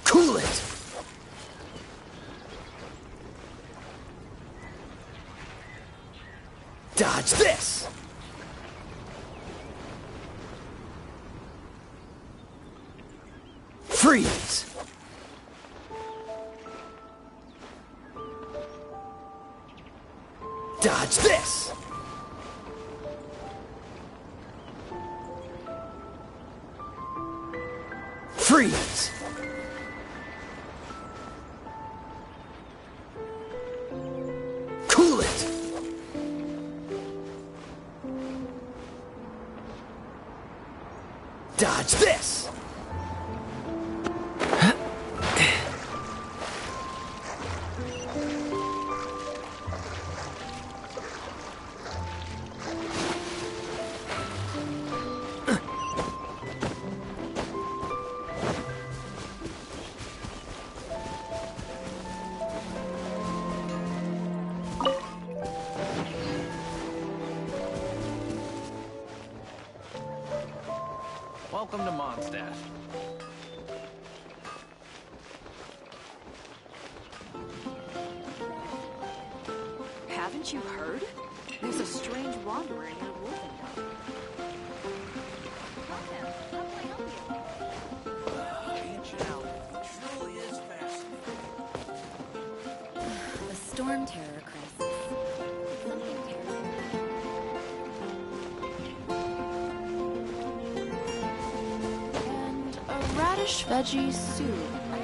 Cool it! Dodge this! Freeze! Dodge this! Freeze! Cool it! Dodge this! Welcome to Mondstadt. Haven't you heard? There's a strange wanderer near Wolfenbach. How can I help you? Ancient Albion truly is fascinating. The Storm Terror crisis. Something terrible. And a radish veggie soup. I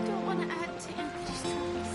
don't want to add to Anthony's troubles.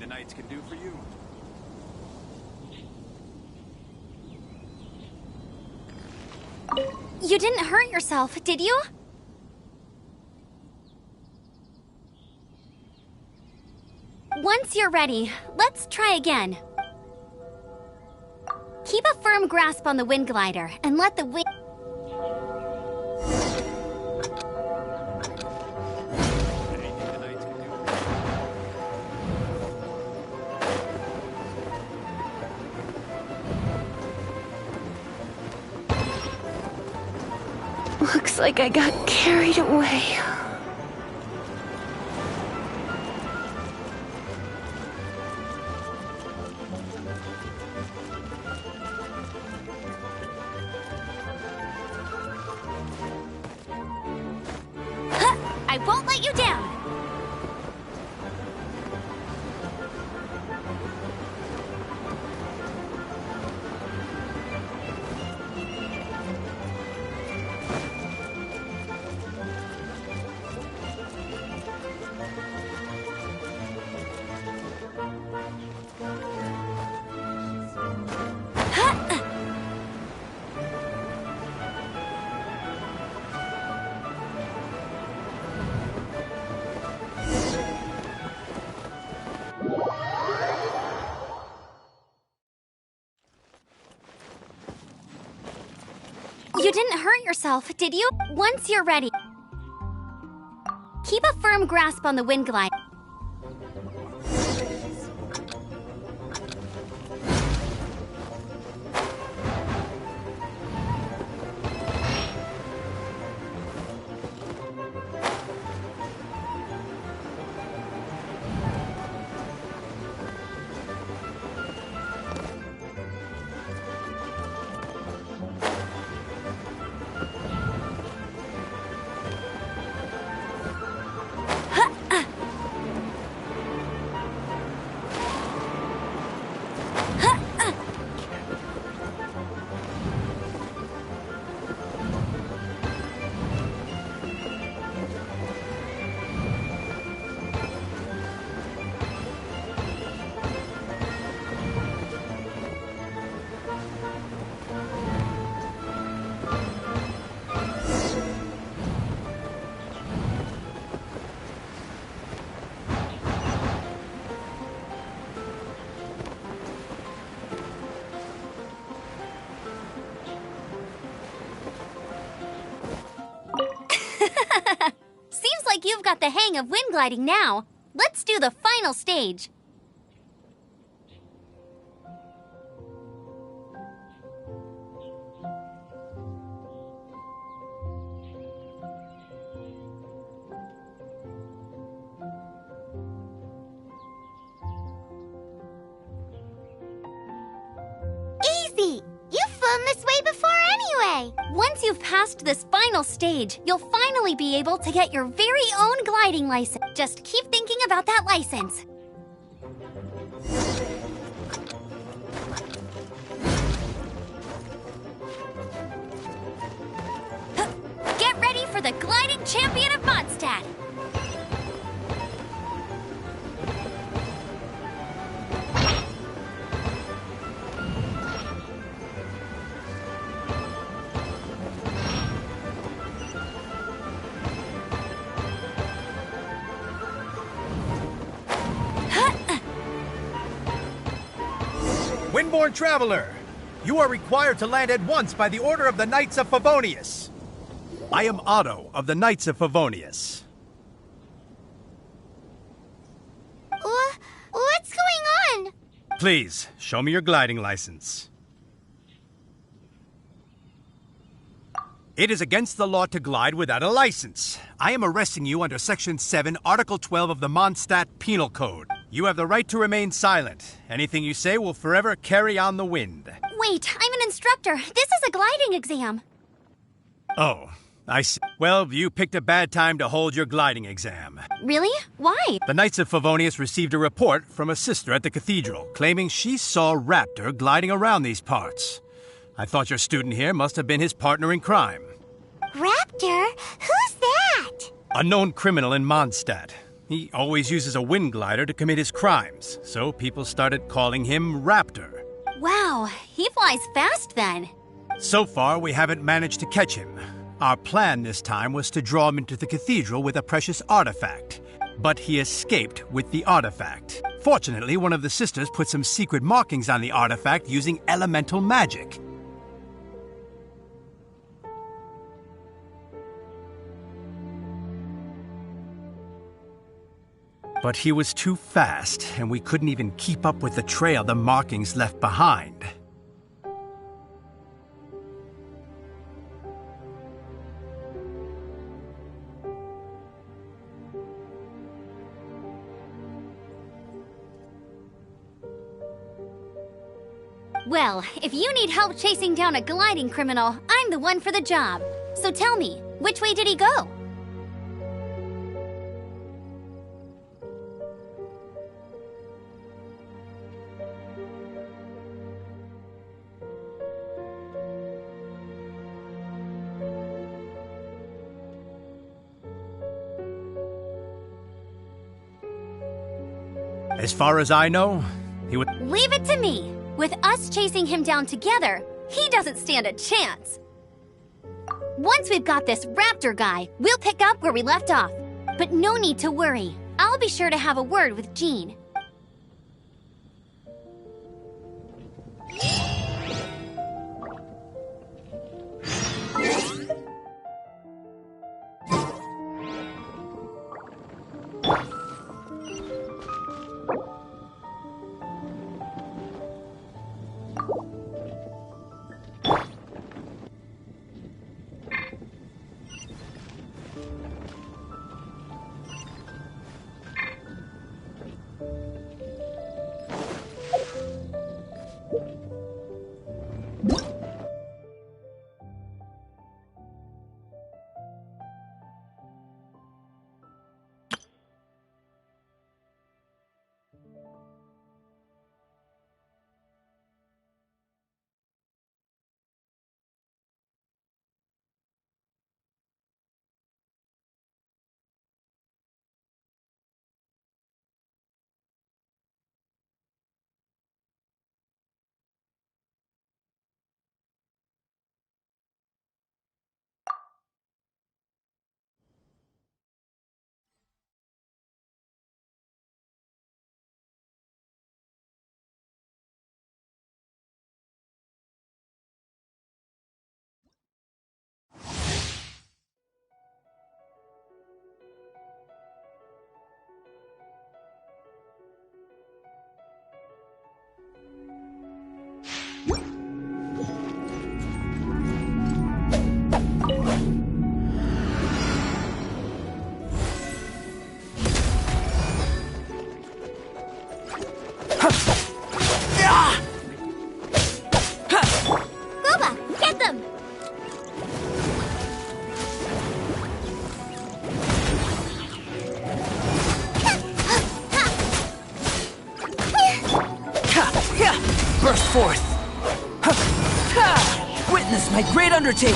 the Knights can do for you? You didn't hurt yourself, did you? Once you're ready, let's try again. Keep a firm grasp on the wind glider and let the wind... Anything the Knights can do for you? Looks like I got carried away. I won't let you down! You didn't hurt yourself, did you? Once you're ready, keep a firm grasp on the wind glide. Seems like you've got the hang of wind gliding now. Let's do the final stage. Easy! You've flown this way before anyway! Once you've passed this final stage, you'll finally be able to get your very own gliding license. Just keep thinking about that license. Get ready for the gliding champion of Mondstadt! Windborne Traveler, you are required to land at once by the order of the Knights of Favonius. I am Otto of the Knights of Favonius. What's going on? Please, show me your gliding license. It is against the law to glide without a license. I am arresting you under Section 7, Article 12 of the Mondstadt Penal Code. You have the right to remain silent. Anything you say will forever carry on the wind. Wait, I'm an instructor. This is a gliding exam. Oh, I see. Well, you picked a bad time to hold your gliding exam. Really? Why? The Knights of Favonius received a report from a sister at the cathedral claiming she saw Raptor gliding around these parts. I thought your student here must have been his partner in crime. Raptor? Who's that? A known criminal in Mondstadt. He always uses a wind glider to commit his crimes, so people started calling him Raptor. Wow, he flies fast then. So far, we haven't managed to catch him. Our plan this time was to draw him into the cathedral with a precious artifact, but he escaped with the artifact. Fortunately, one of the sisters put some secret markings on the artifact using elemental magic. But he was too fast, and we couldn't even keep up with the trail the markings left behind. Well, if you need help chasing down a gliding criminal, I'm the one for the job. So tell me, which way did he go? As far as I know, he would... Leave it to me. With us chasing him down together, he doesn't stand a chance. Once we've got this raptor guy, we'll pick up where we left off. But no need to worry. I'll be sure to have a word with Jean. Burst forth! Witness my great undertaking!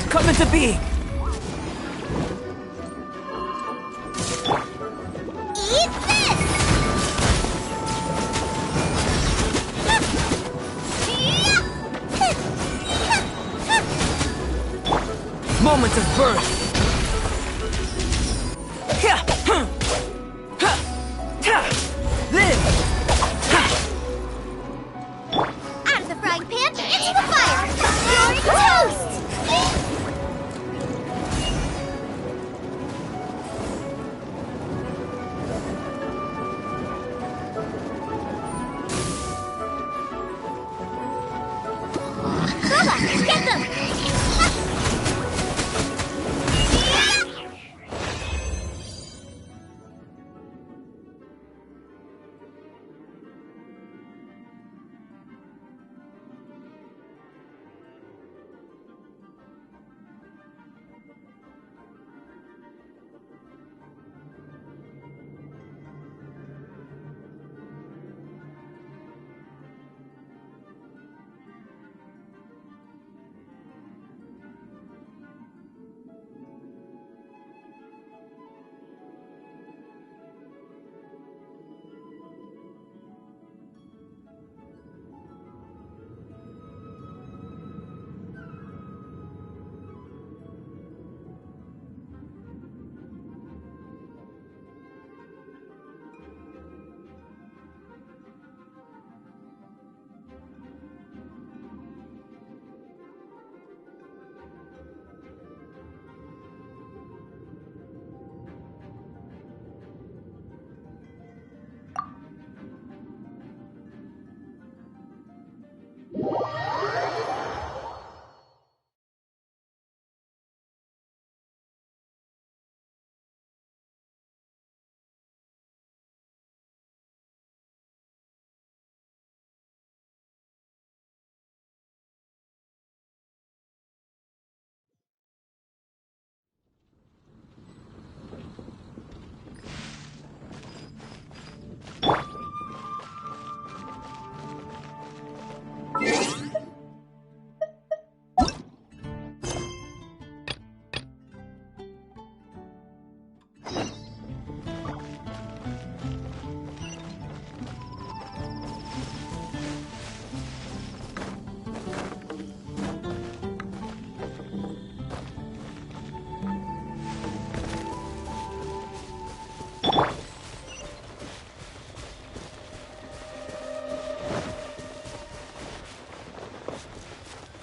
Come into being! Eat this! Moment of birth! Out of the frying pan, into the fire! Glory toast! Bubba, get them!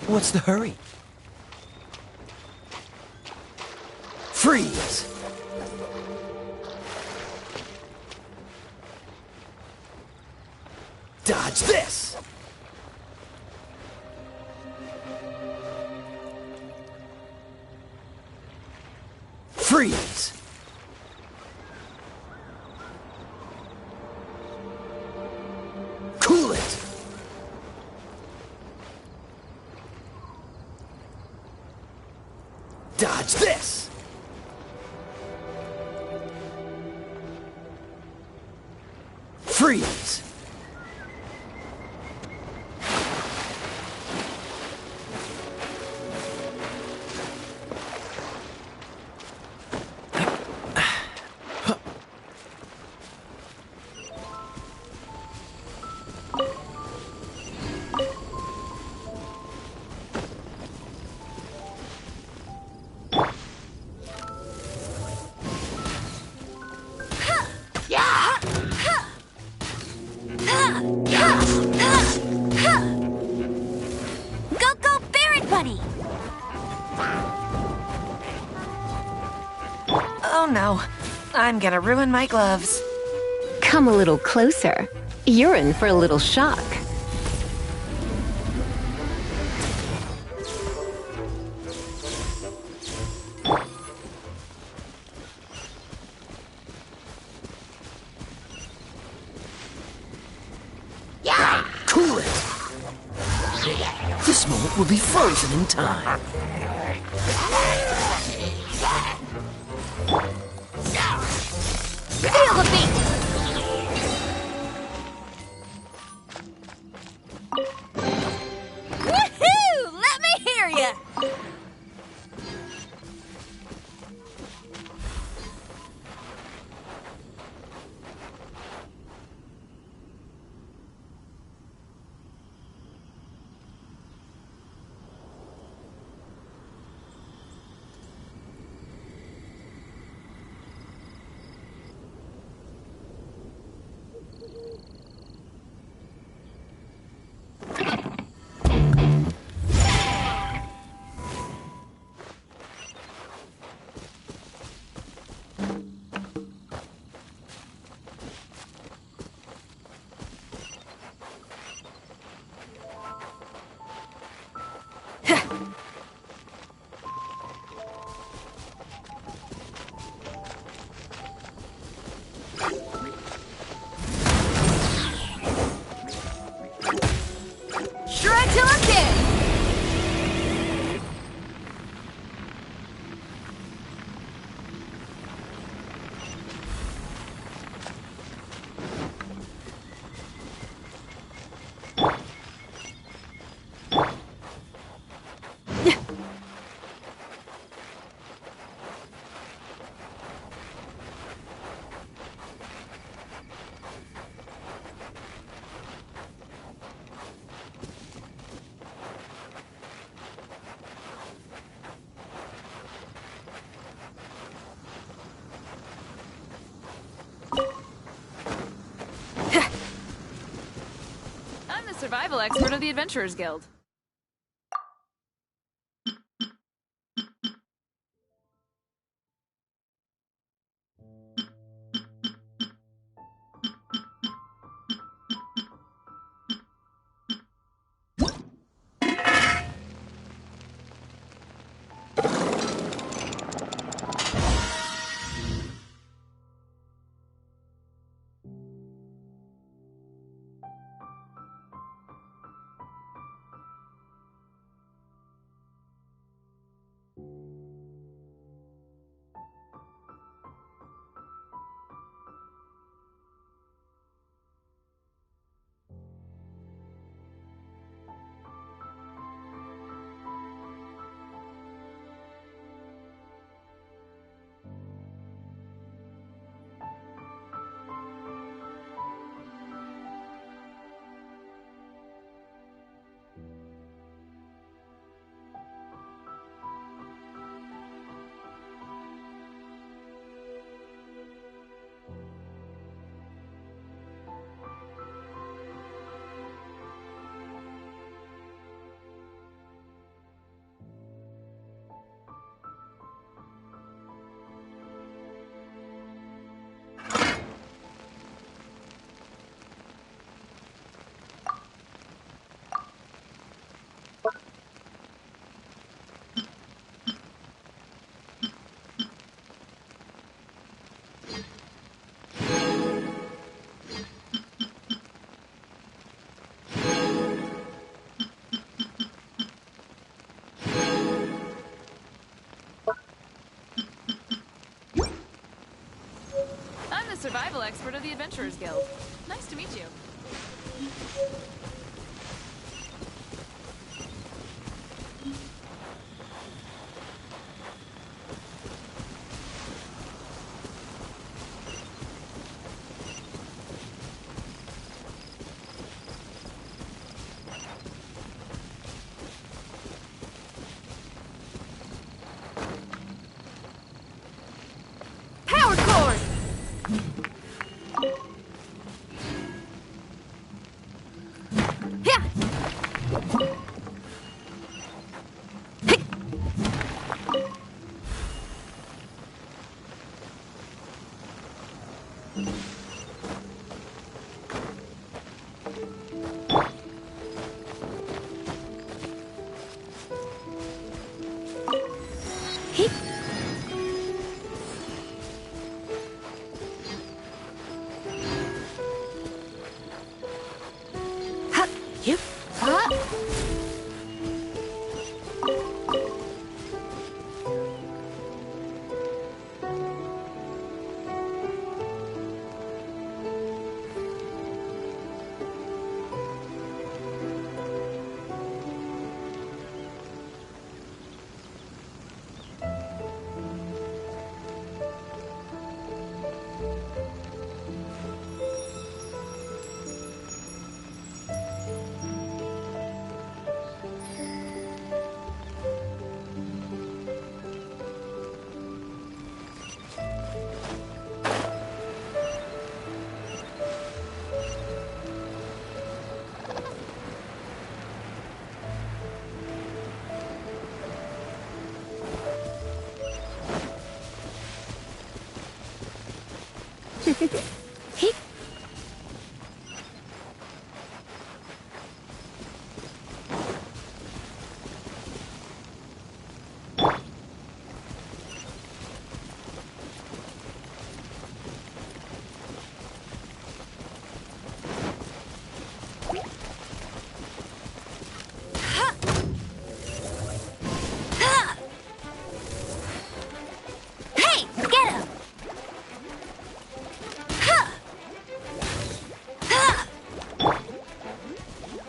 What's the hurry? Freeze! Dodge this! Freeze! Cool it! Dodge this! Freeze! Go, Barrett Bunny! Oh no, I'm gonna ruin my gloves. Come a little closer. You're in for a little shock. Cool it! This moment will be frozen in time. Feel the beat! Woohoo! Let me hear ya! Shred till I'm dead! I'm the survival expert of the Adventurers Guild. survival expert of the Adventurers Guild. Nice to meet you. Power cord!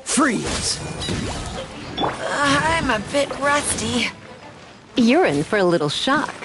Freeze! I'm a bit rusty. You're in for a little shock.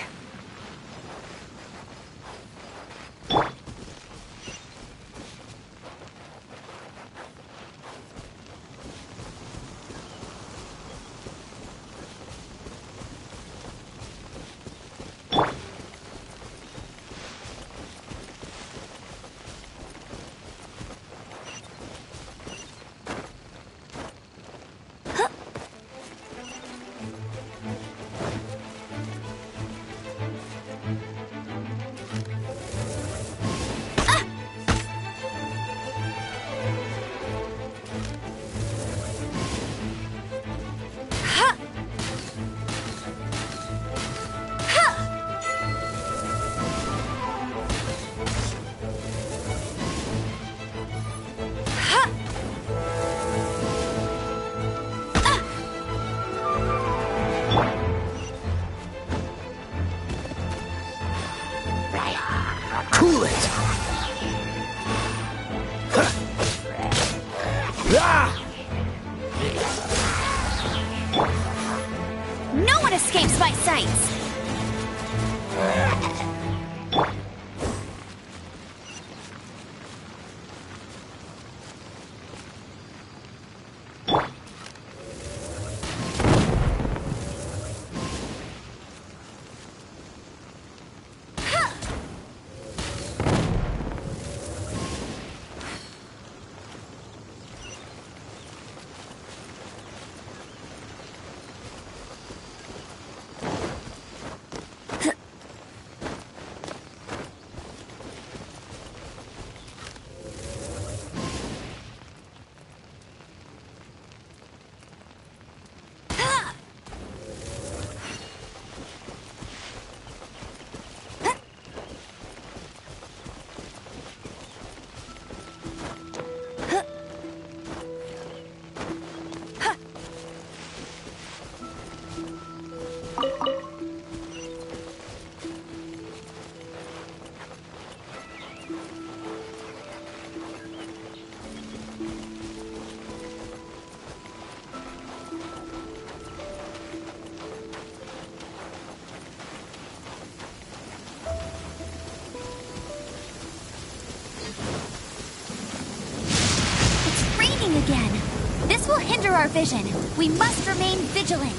our vision. We must remain vigilant.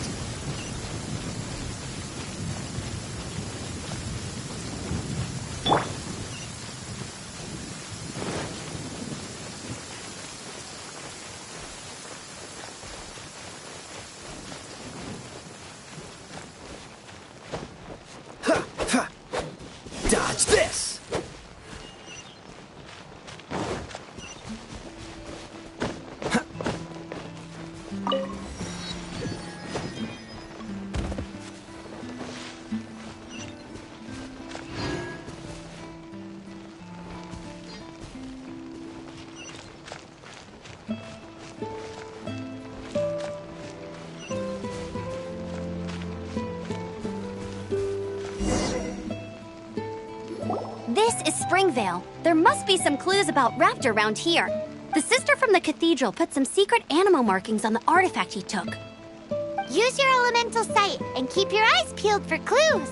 Dodge this! This is Springvale. There must be some clues about Raptor around here. The sister from the cathedral put some secret animal markings on the artifact he took. Use your elemental sight and keep your eyes peeled for clues.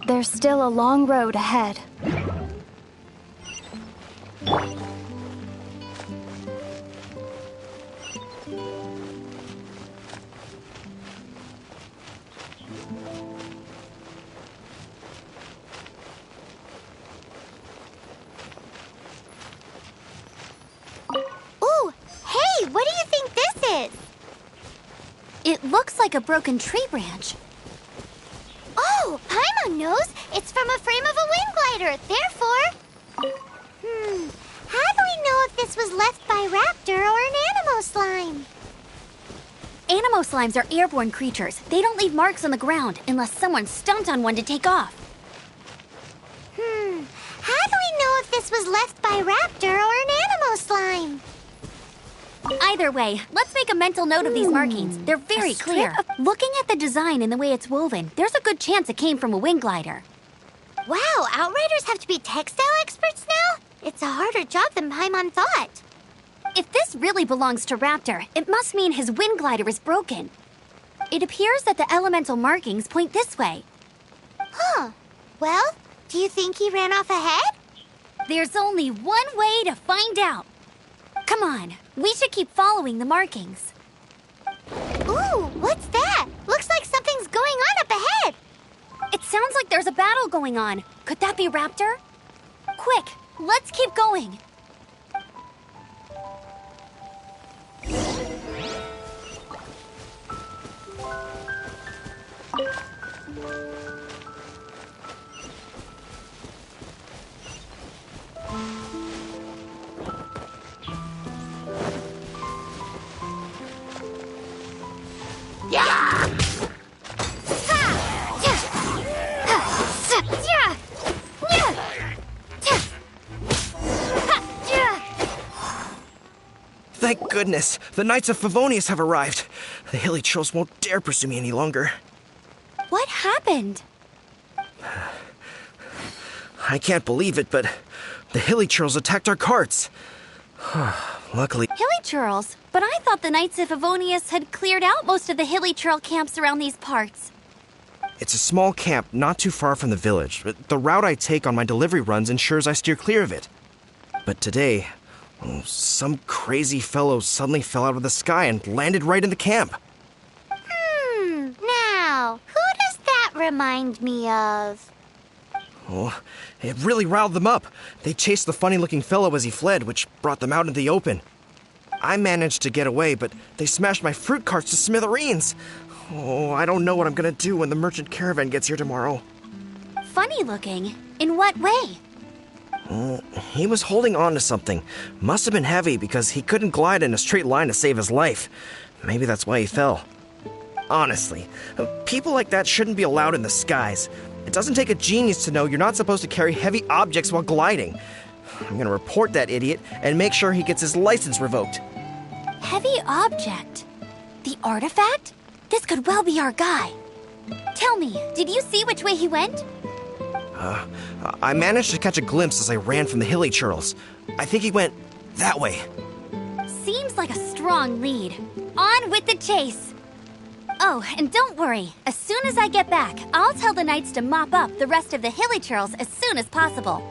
There's still a long road ahead. Ooh, hey, what do you think this is? It looks like a broken tree branch. Oh, Paimon knows. It's from a frame of a wind glider. Therefore... How do we know if this was left by Raptor or an Animo slime? Animo slimes are airborne creatures. They don't leave marks on the ground unless someone stomped on one to take off. How do we know if this was left by Raptor or an Animo slime? Either way, let's make a mental note of these markings. They're very clear. Looking at the design and the way it's woven, there's a good chance it came from a wind glider. Wow, Outriders have to be textile experts now? It's a harder job than Paimon thought. If this really belongs to Raptor, it must mean his wind glider is broken. It appears that the elemental markings point this way. Huh. Well, do you think he ran off ahead? There's only one way to find out. Come on, we should keep following the markings. Ooh, what's that? Looks like something's going on up ahead. It sounds like there's a battle going on. Could that be Raptor? Quick, let's keep going. Thank goodness, the Knights of Favonius have arrived. The hilly trolls won't dare pursue me any longer. What happened? I can't believe it, but the hilly trolls attacked our carts. Luckily... Hilly churls? But I thought the Knights of Favonius had cleared out most of the hilly churl camps around these parts. It's a small camp not too far from the village. The route I take on my delivery runs ensures I steer clear of it. But today, some crazy fellow suddenly fell out of the sky and landed right in the camp. Now, who does that remind me of? Oh, it really riled them up. They chased the funny-looking fellow as he fled, which brought them out in the open. I managed to get away, but they smashed my fruit carts to smithereens. Oh, I don't know what I'm gonna do when the merchant caravan gets here tomorrow. Funny looking? In what way? He was holding on to something. Must have been heavy because he couldn't glide in a straight line to save his life. Maybe that's why he fell. Honestly, people like that shouldn't be allowed in the skies. It doesn't take a genius to know you're not supposed to carry heavy objects while gliding. I'm gonna report that idiot and make sure he gets his license revoked. Heavy object? The artifact? This could well be our guy. Tell me, did you see which way he went? I managed to catch a glimpse as I ran from the hilly churls. I think he went that way. Seems like a strong lead. On with the chase! Oh, and don't worry. As soon as I get back, I'll tell the knights to mop up the rest of the hilly churls as soon as possible.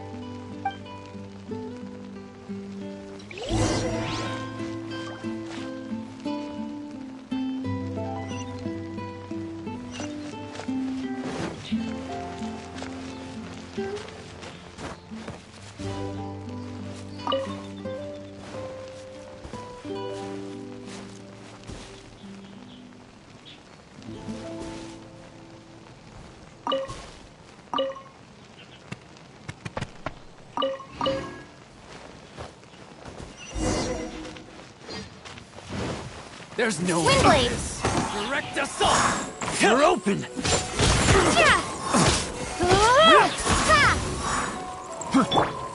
There's no way. Windblade! Direct assault! You're open!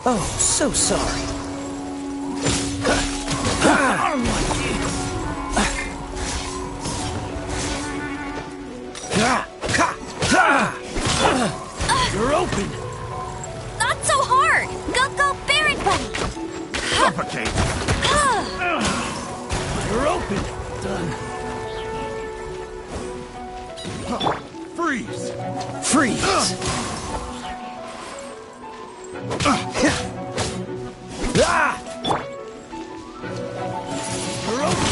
Oh, so sorry. You're open! Not so hard! Go, Baron Buddy! Suffocate! You're open! Done. Freeze! Freeze! You're open!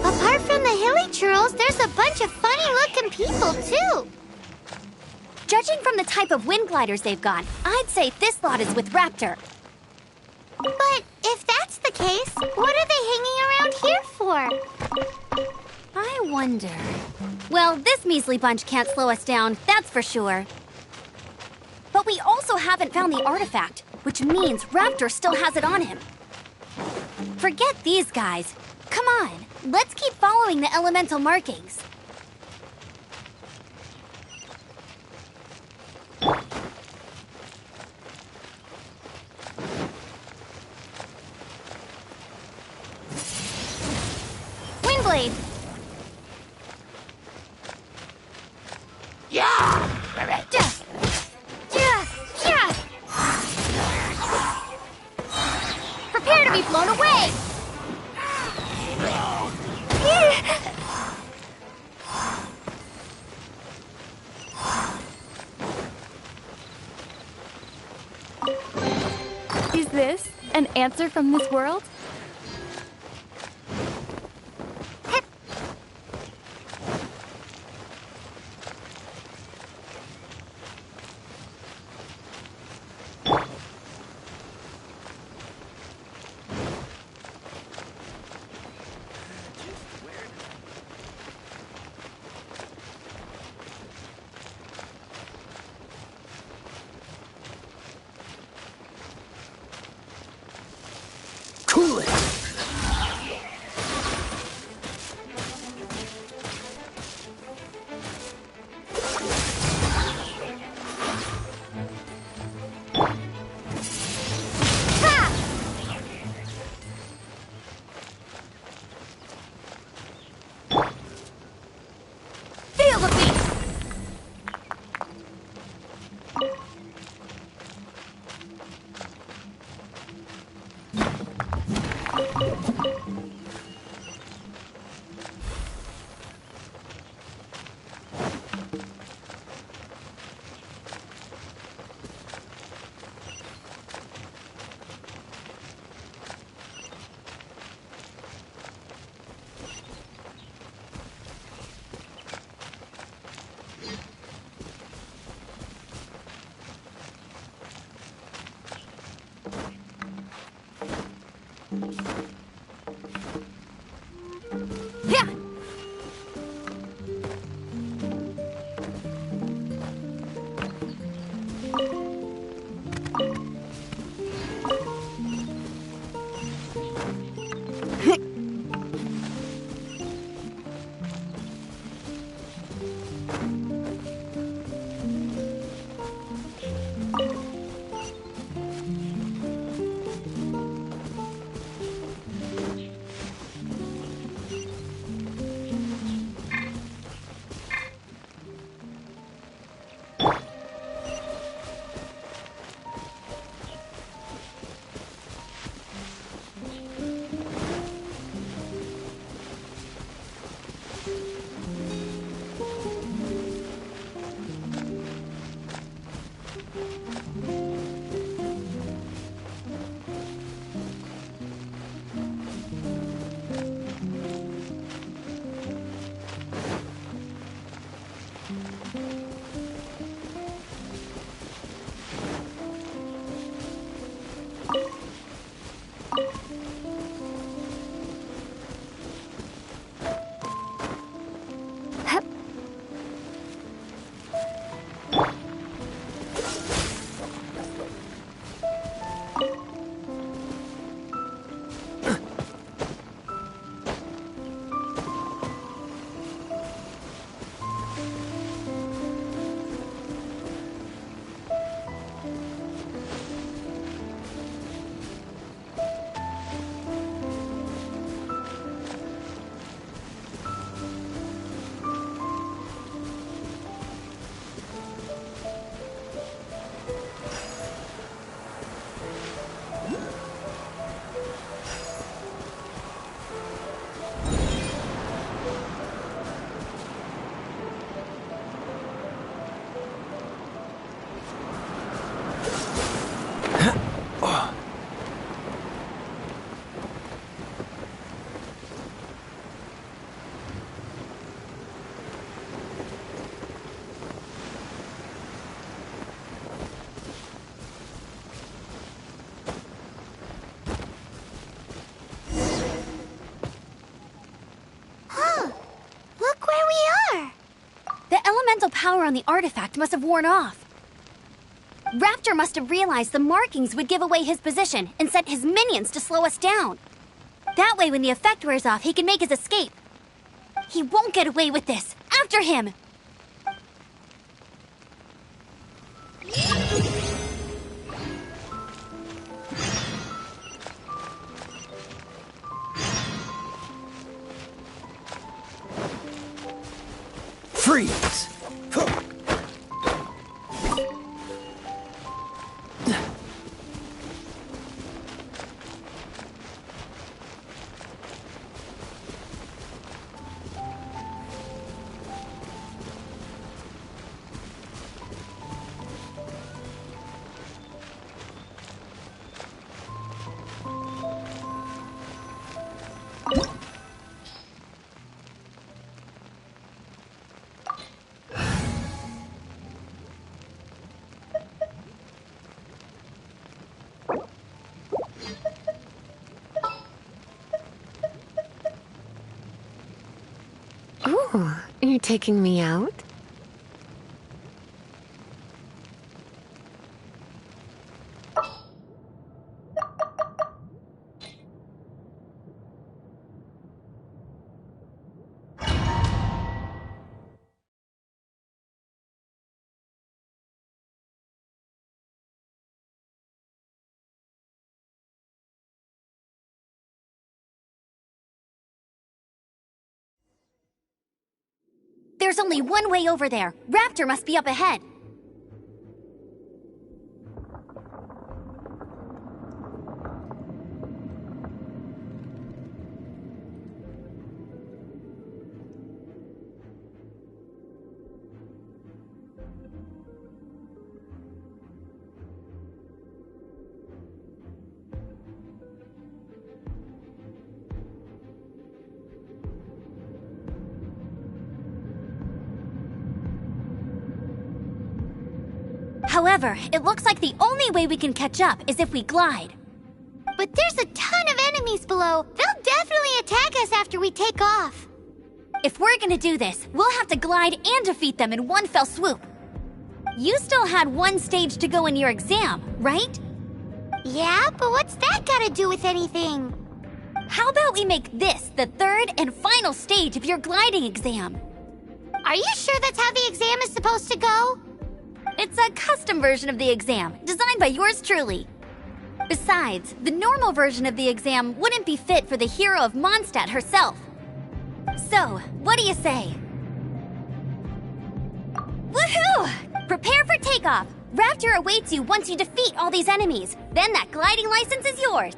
Apart from the hilly churls, there's a bunch of funny-looking people, too. Judging from the type of wind gliders they've got, I'd say this lot is with Raptor. But if that's the case, what are they hanging around here for? I wonder... Well, this measly bunch can't slow us down, that's for sure. But we also haven't found the artifact, which means Raptor still has it on him. Forget these guys. Come on, let's keep following the elemental markings. Windblade! Yeah! Prepare to be blown away! Is this an answer from this world? Cool it! Feel the beat! Yeah! The elemental power on the artifact must have worn off. Raptor must have realized the markings would give away his position and sent his minions to slow us down. That way, when the effect wears off, he can make his escape. He won't get away with this. After him! Freeze! Ooh, you're taking me out? There's only one way over there. Raptor must be up ahead. However, it looks like the only way we can catch up is if we glide. But there's a ton of enemies below. They'll definitely attack us after we take off. If we're gonna do this, we'll have to glide and defeat them in one fell swoop. You still had one stage to go in your exam, right? Yeah, but what's that got to do with anything? How about we make this the third and final stage of your gliding exam? Are you sure that's how the exam is supposed to go? It's a custom version of the exam, designed by yours truly. Besides, the normal version of the exam wouldn't be fit for the hero of Mondstadt herself. So, what do you say? Woohoo! Prepare for takeoff! Raptor awaits you once you defeat all these enemies. Then that gliding license is yours.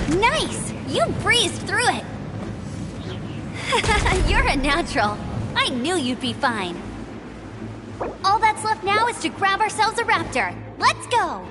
Nice! You breezed through it! You're a natural. I knew you'd be fine. All that's left now is to grab ourselves a raptor. Let's go!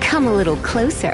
Come a little closer.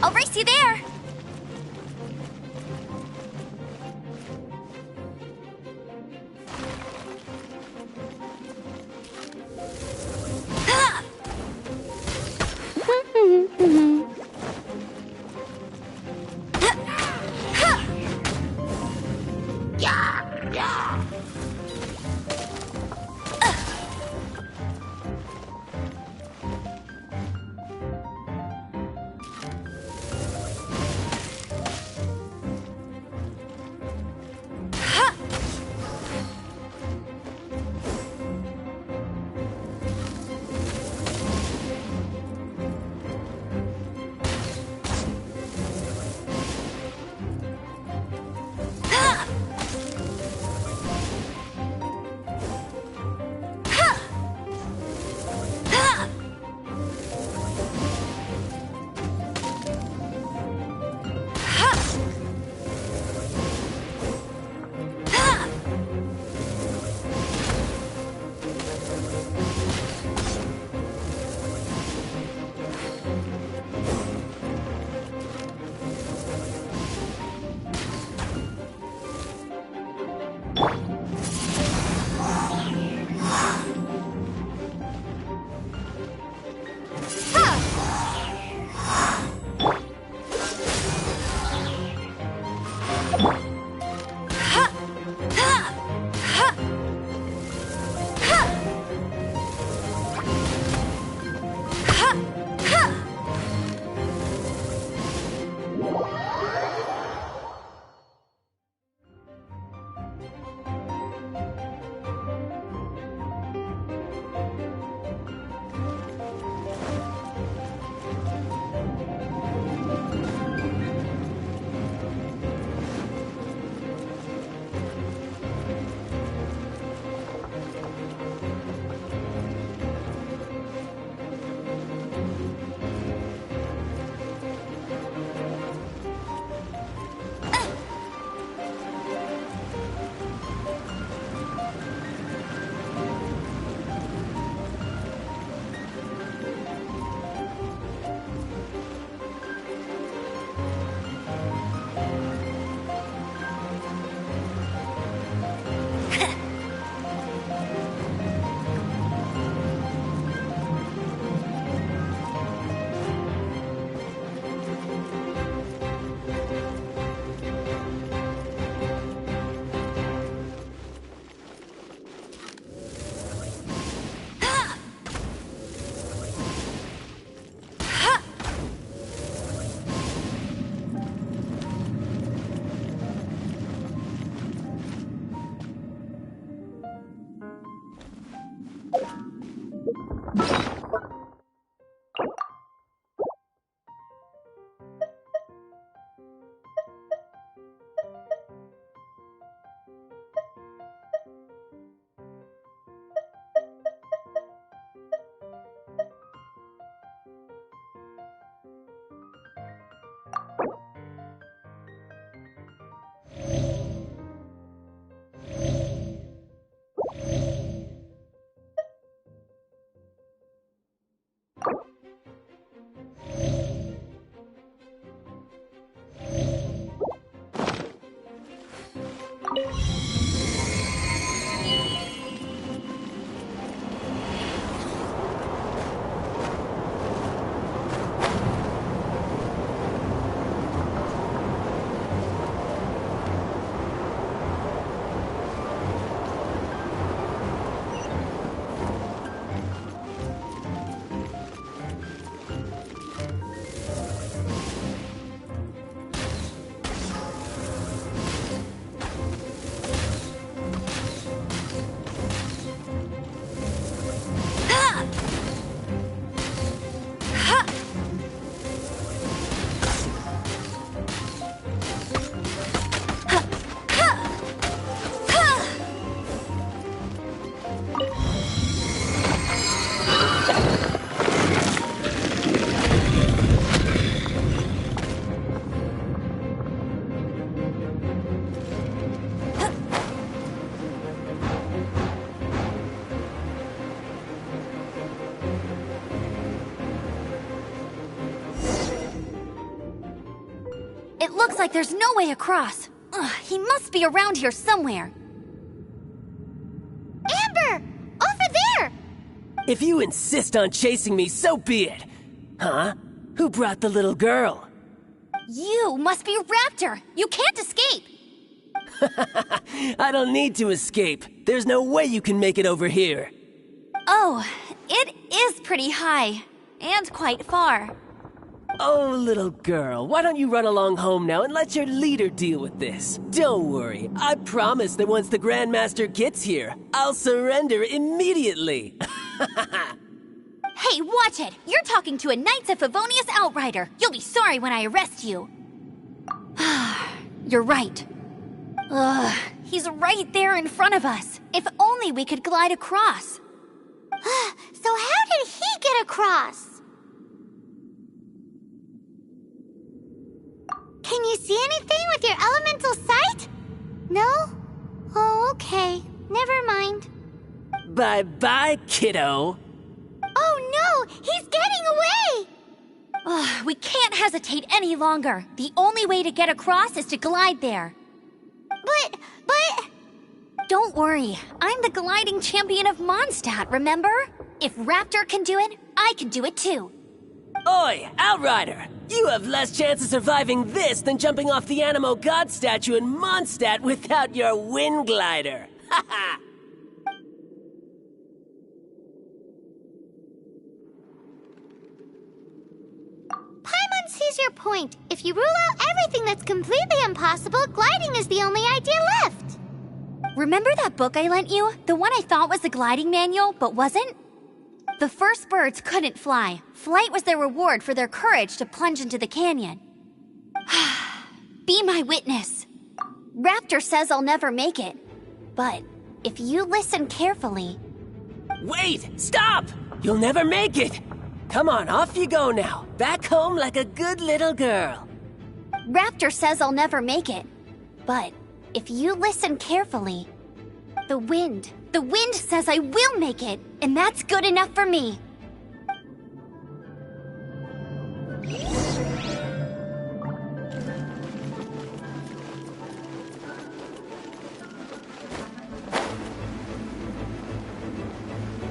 I'll race you there! It looks like there's no way across. Ugh, he must be around here somewhere. Amber! Over there! If you insist on chasing me, so be it. Huh? Who brought the little girl? You must be Raptor! You can't escape! I don't need to escape. There's no way you can make it over here. Oh, it is pretty high. And quite far. Oh, little girl, why don't you run along home now and let your leader deal with this? Don't worry, I promise that once the Grandmaster gets here, I'll surrender immediately. Hey, watch it! You're talking to a Knights of Favonius outrider. You'll be sorry when I arrest you. You're right. Ugh, he's right there in front of us. If only we could glide across. So how did he get across? Can you see anything with your elemental sight? No? Oh, okay. Never mind. Bye-bye, kiddo. Oh no! He's getting away! Ugh, we can't hesitate any longer. The only way to get across is to glide there. But... Don't worry. I'm the gliding champion of Mondstadt, remember? If Raptor can do it, I can do it too. Oi, Outrider! You have less chance of surviving this than jumping off the Animo God statue in Mondstadt without your wind glider. Ha ha! Paimon sees your point. If you rule out everything that's completely impossible, gliding is the only idea left. Remember that book I lent you? The one I thought was the gliding manual, but wasn't? The first birds couldn't fly. Flight was their reward for their courage to plunge into the canyon. Be my witness. Raptor says I'll never make it. But if you listen carefully... Wait! Stop! You'll never make it! Come on, off you go now. Back home like a good little girl. Raptor says I'll never make it. But if you listen carefully... The wind says I will make it, and that's good enough for me.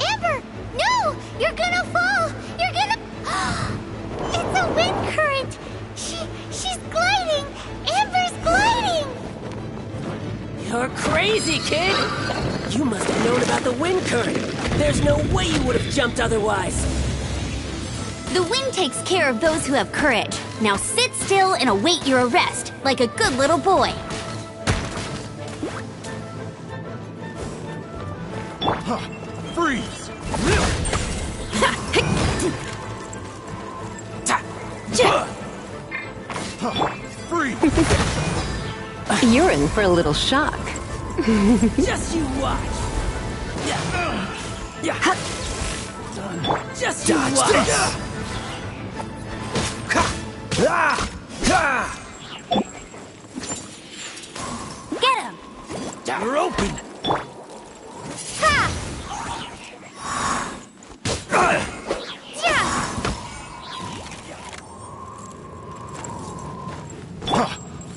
Amber! No! You're gonna fall! You're gonna... It's a wind current! She's gliding! Amber's gliding! You're crazy, kid! You must have known about the wind current. There's no way you would have jumped otherwise. The wind takes care of those who have courage. Now sit still and await your arrest, like a good little boy. Freeze! Freeze! You're in for a little shock. Just you watch. Just you watch. Get him! You're open!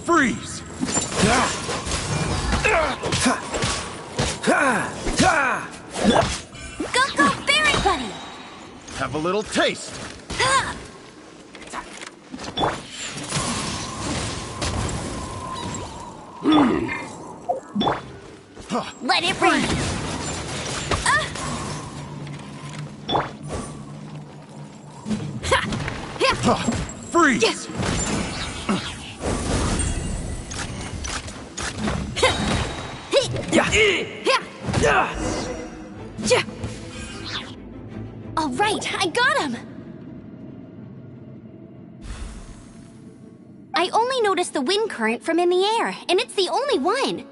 Freeze! Go, Berry Buddy! Have a little taste! Let it rain! Freeze! All right, I got him! I only noticed the wind current from in the air, and it's the only one.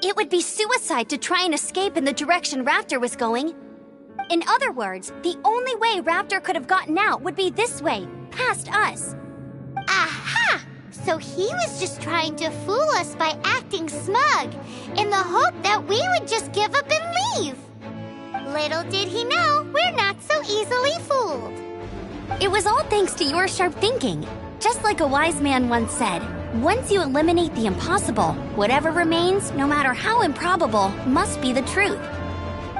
It would be suicide to try and escape in the direction Raptor was going. In other words, the only way Raptor could have gotten out would be this way, past us. Aha! So he was just trying to fool us by acting smug, in the hope that we would just give up and leave. Little did he know, we're not so easily fooled. It was all thanks to your sharp thinking. Just like a wise man once said, Once you eliminate the impossible, whatever remains, no matter how improbable, must be the truth.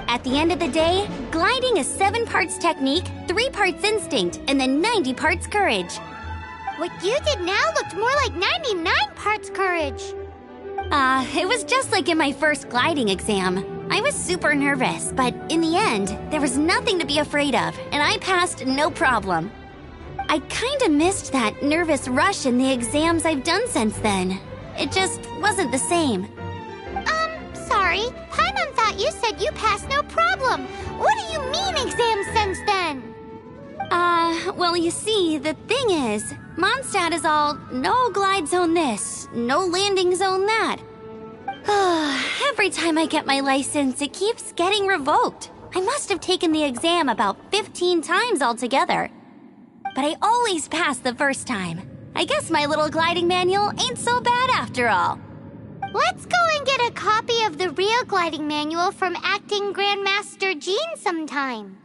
At the end of the day, gliding is 7 parts technique, 3 parts instinct, and then 90 parts courage. What you did now looked more like 99 parts courage. It was just like in my first gliding exam. I was super nervous, but in the end, there was nothing to be afraid of, and I passed no problem. I kinda missed that nervous rush in the exams I've done since then. It just wasn't the same. Sorry. Paimon thought you said you passed no problem. What do you mean exams since then? Well, you see, the thing is, Mondstadt is all no glide zone this, no landing zone that. Every time I get my license, it keeps getting revoked. I must have taken the exam about 15 times altogether. But I always pass the first time. I guess my little gliding manual ain't so bad after all. Let's go and get a copy of the real gliding manual from Acting Grandmaster Jean sometime.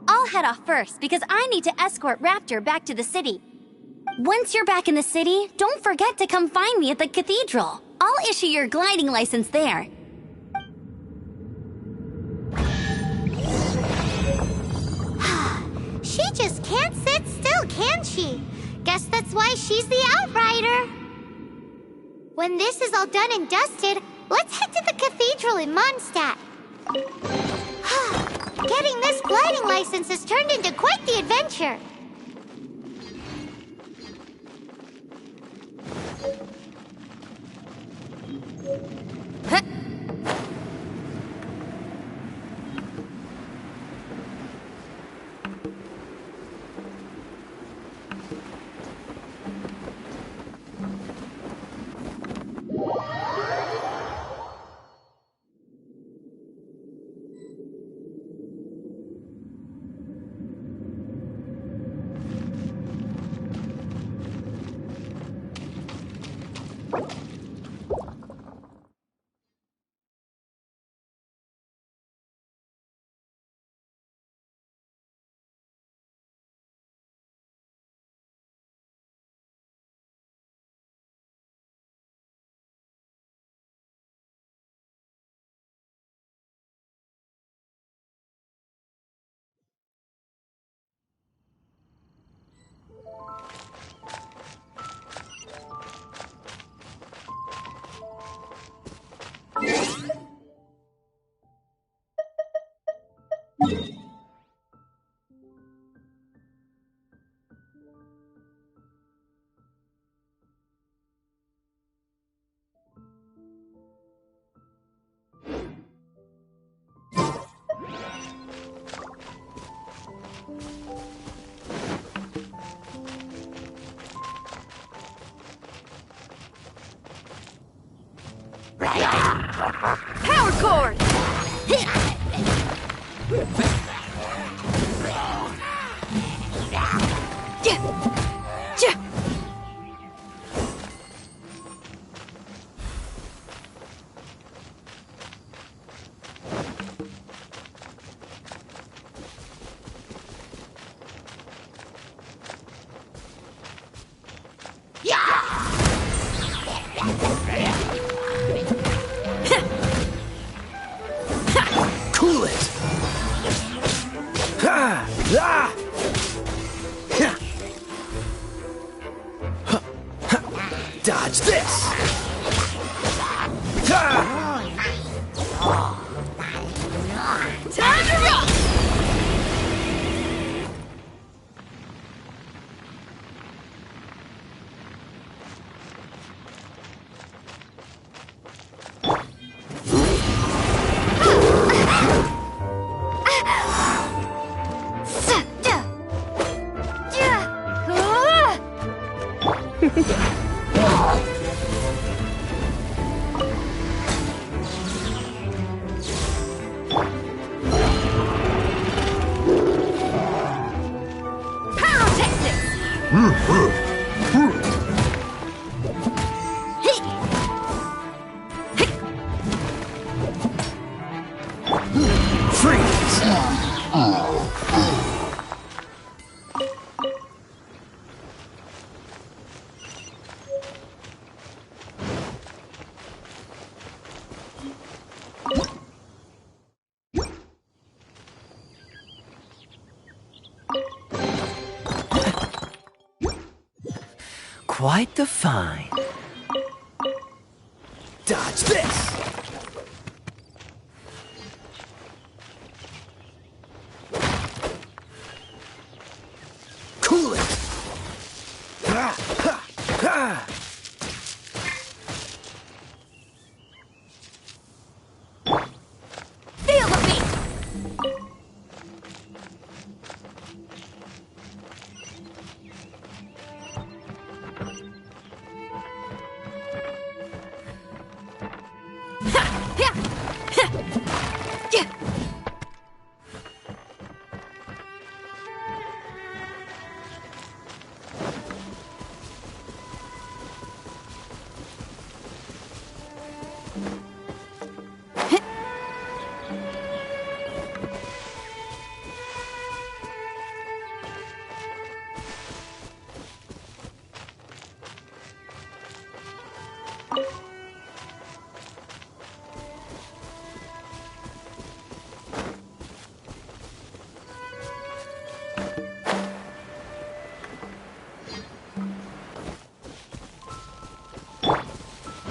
I'll head off first because I need to escort Raptor back to the city. Once you're back in the city, don't forget to come find me at the cathedral. I'll issue your gliding license there. She just can't sit still, can she? Guess that's why she's the outrider. When this is all done and dusted, let's head to the cathedral in Mondstadt. Getting this gliding license has turned into quite the adventure. Power cord! Dodge this! Time to rock! quite the find. Dodge this! Cool it! Ha, ha, ha. Feel the beat!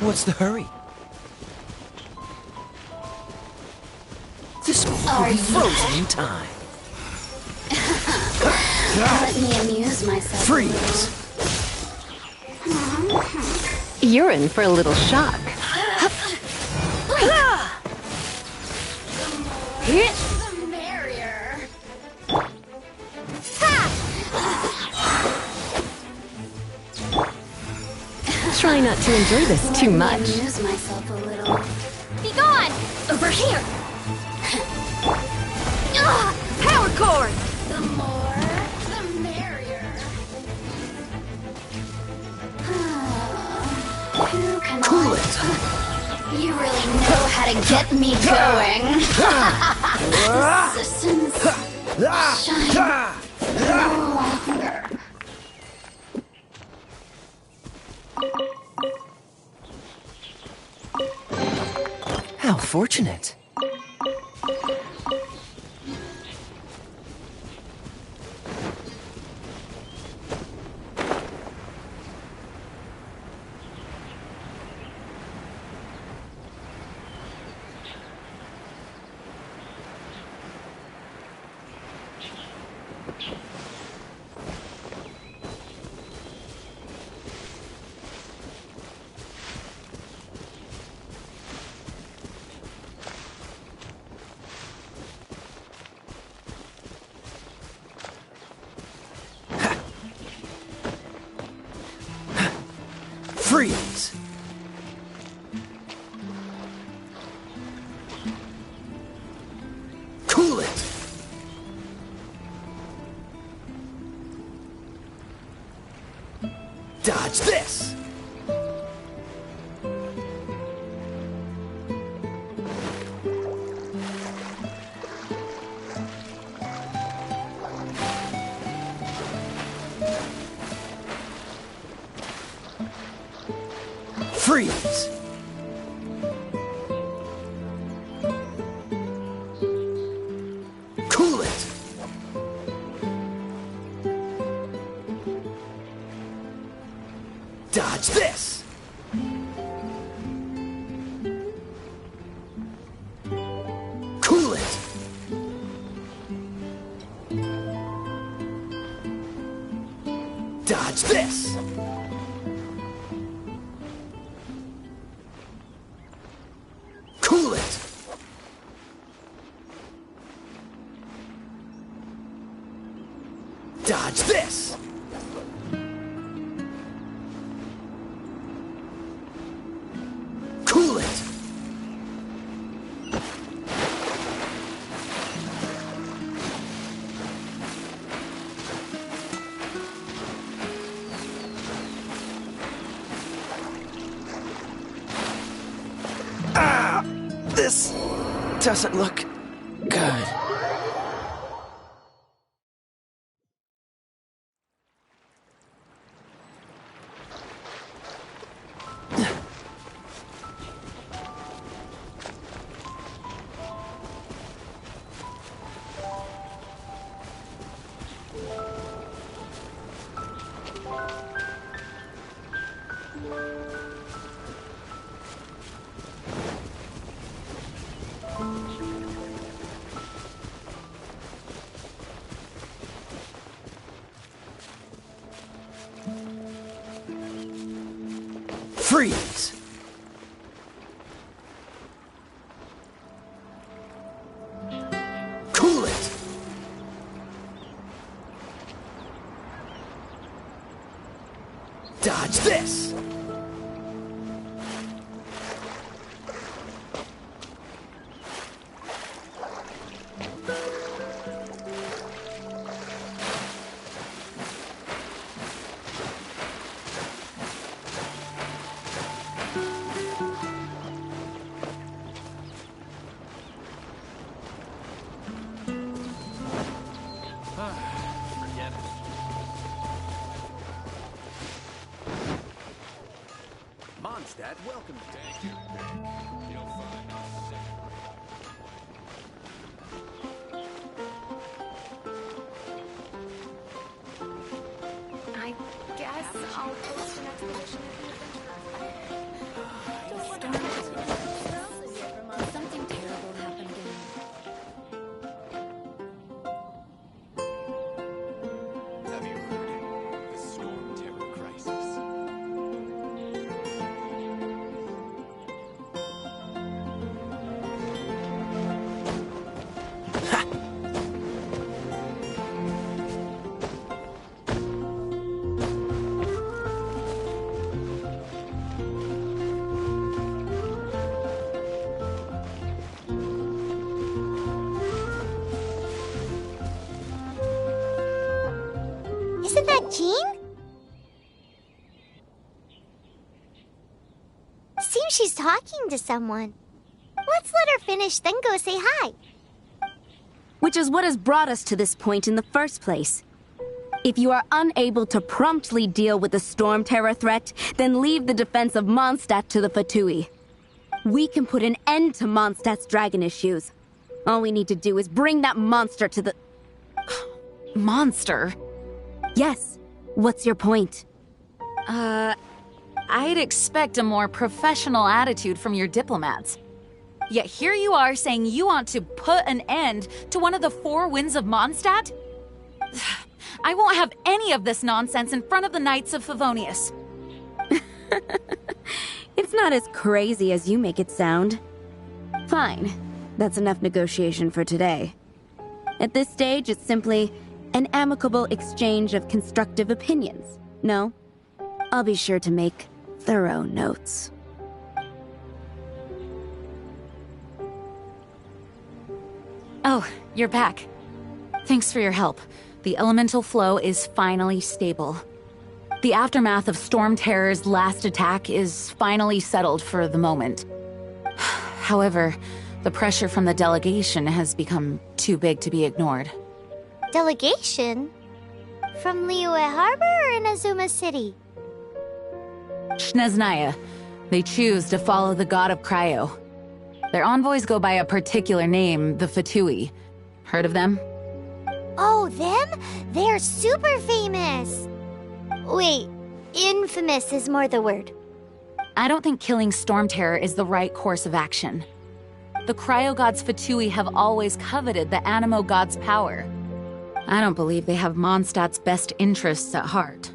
What's the hurry? This will be frozen in time. Let me amuse myself. Freeze! You're in for a little shock. The merrier. Try not to enjoy this too much. Amuse myself a little. Be gone! Over here. Power cord! The more, the merrier. Who can Cool I... it! You really know how to get me going. Resistance. Shine no longer. How fortunate. Freeze! Cool it! Dodge this! Freeze! Cool it! Dodge this! Cool it! Dodge this! Cool it! Dodge this! Cool it! This doesn't look good. Freeze! Cool it! Dodge this! Forget it. Mondstadt, welcome. Thank you. You'll find us I guess I'll post an expedition Something terrible happened Have you heard the Storm Terror crisis? Isn't that Jean? Seems she's talking to someone. Let's let her finish, then go say hi. Which is what has brought us to this point in the first place. If you are unable to promptly deal with the storm terror threat, then leave the defense of Mondstadt to the Fatui. We can put an end to Mondstadt's dragon issues. All we need to do is bring that monster to the... Monster? Yes. What's your point? I'd expect a more professional attitude from your diplomats. Yet here you are saying you want to put an end to one of the four winds of Mondstadt? I won't have any of this nonsense in front of the Knights of Favonius. It's not as crazy as you make it sound. Fine. That's enough negotiation for today. At this stage, it's simply an amicable exchange of constructive opinions. No? I'll be sure to make thorough notes. Oh, you're back. Thanks for your help. The elemental flow is finally stable. The aftermath of Storm Terror's last attack is finally settled for the moment. However, the pressure from the delegation has become too big to be ignored. Delegation? From Liyue Harbor or Inazuma City? Snezhnaya. They choose to follow the god of Cryo. Their envoys go by a particular name, the Fatui. Heard of them? Oh, them? They're super famous! Wait, infamous is more the word. I don't think killing Storm Terror is the right course of action. The Cryo gods Fatui have always coveted the Animo god's power. I don't believe they have Mondstadt's best interests at heart.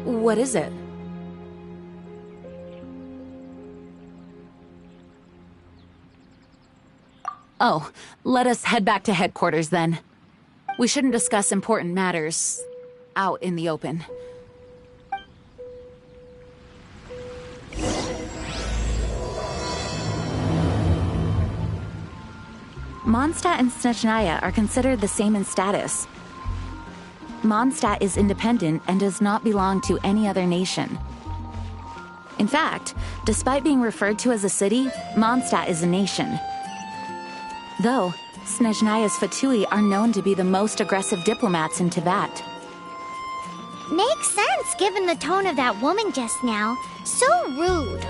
What is it? Oh, let us head back to headquarters then. We shouldn't discuss important matters out in the open. Mondstadt and Snezhnaya are considered the same in status. Mondstadt is independent and does not belong to any other nation. In fact, despite being referred to as a city, Mondstadt is a nation. Though, Snezhnaya's Fatui are known to be the most aggressive diplomats in Teyvat. Makes sense given the tone of that woman just now. So rude.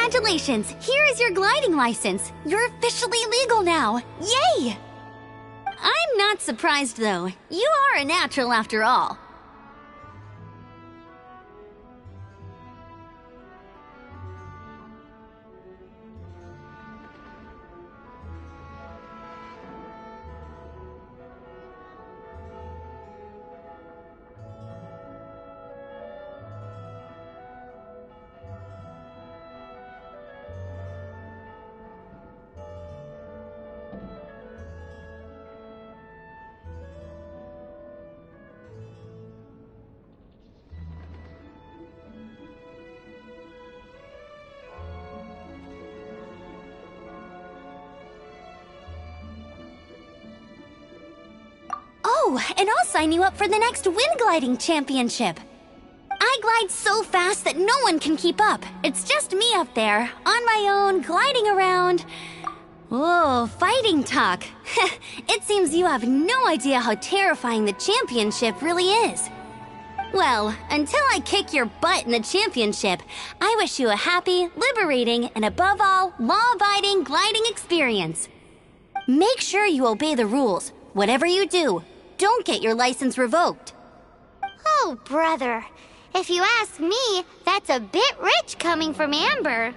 Congratulations! Here is your gliding license. You're officially legal now. Yay! I'm not surprised, though. You are a natural after all. Oh, and I'll sign you up for the next wind gliding championship. I glide so fast that no one can keep up. It's just me up there, on my own, gliding around. Whoa, fighting talk. It seems you have no idea how terrifying the championship really is. Well, until I kick your butt in the championship, I wish you a happy, liberating, and above all, law-abiding gliding experience. Make sure you obey the rules. Whatever you do, don't get your license revoked. Oh, brother. If you ask me, that's a bit rich coming from Amber.